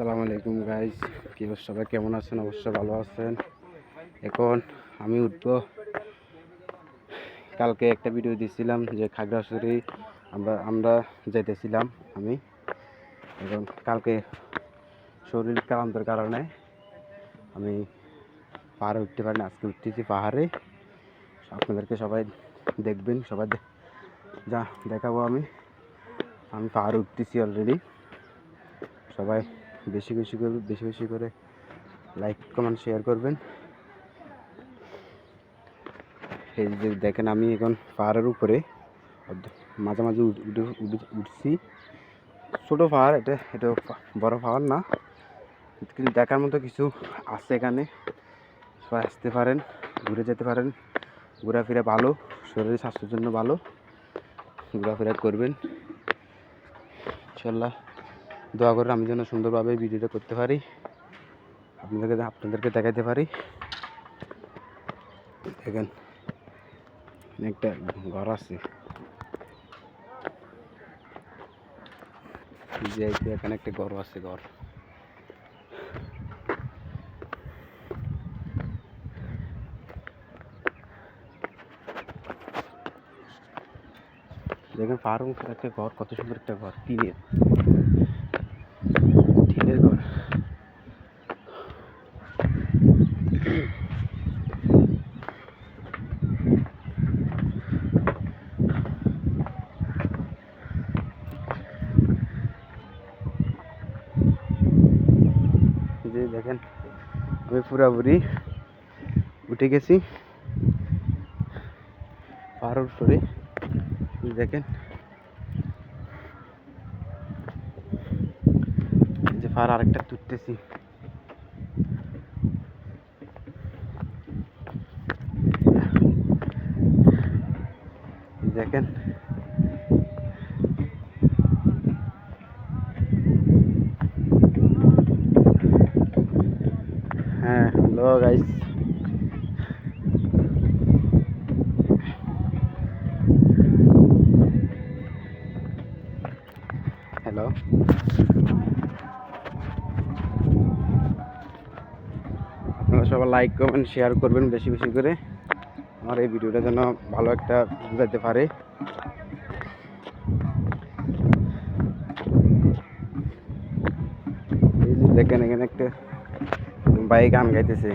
আসসালামু আলাইকুম গাইস, কি সবাই কেমন আছেন? অবশ্যই ভালো আছেন। এখন আমি উঠবো। কালকে একটা ভিডিও দিয়েছিলাম যে খাগড়াছড়ি আমরা যাইতেছিলাম। আমি এখন কালকে শরীর ক্লান্তের কারণে আমি পাহাড়ে উঠতে পারিনি। আজকে উঠতেছি পাহাড়ে, আপনাদেরকে সবাই দেখবেন, সবাই যা দেখাবো। আমি পাহাড়ে উঠতেছি অলরেডি। সবাই বেশি বেশি করে লাইক কমেন্ট শেয়ার করবেন। এই যে দেখেন, আমি এখন পাহাড়ের উপরে মাঝামাঝি উঠছি। ছোটো পাহাড়, এটা বড় পাহাড় না, কিন্তু দেখার মতো কিছু আছে এখানে। সবাই আসতে পারেন, ঘুরে যেতে পারেন। ঘোরাফেরা ভালো, শরীরের স্বাস্থ্যের জন্য ভালো। ঘোরাফেরা করবেন ইনশাল্লাহ। দোয়া করে আমি যেন সুন্দরভাবে ভিডিওটা করতে পারি, আপনাদেরকে দেখাতে পারি। দেখেন একটা ঘর আছে, যে এখানে একটা ঘর আছে। ঘর দেখেন, পাহাড়ের উপরে একটা ঘর, কত সুন্দর একটা ঘর, টিনের ঘর। যে দেখেন, আমি পুরাপুরি উঠে গেছি পাহাড়ের উপরে। দেখেন যে পাহাড় আরেকটা তুলতেছি। দেখেন হ্যাঁ, হ্যালো গাইস, হ্যালো। আপনারা সবাই লাইক কমেন্ট শেয়ার করবেন বেশি করে, আমার এই ভিডিওটা যেন ভালো একটা যেতে পারে। এই যে দেখেন, এখানে একটা বাইক গান গাইতেছে।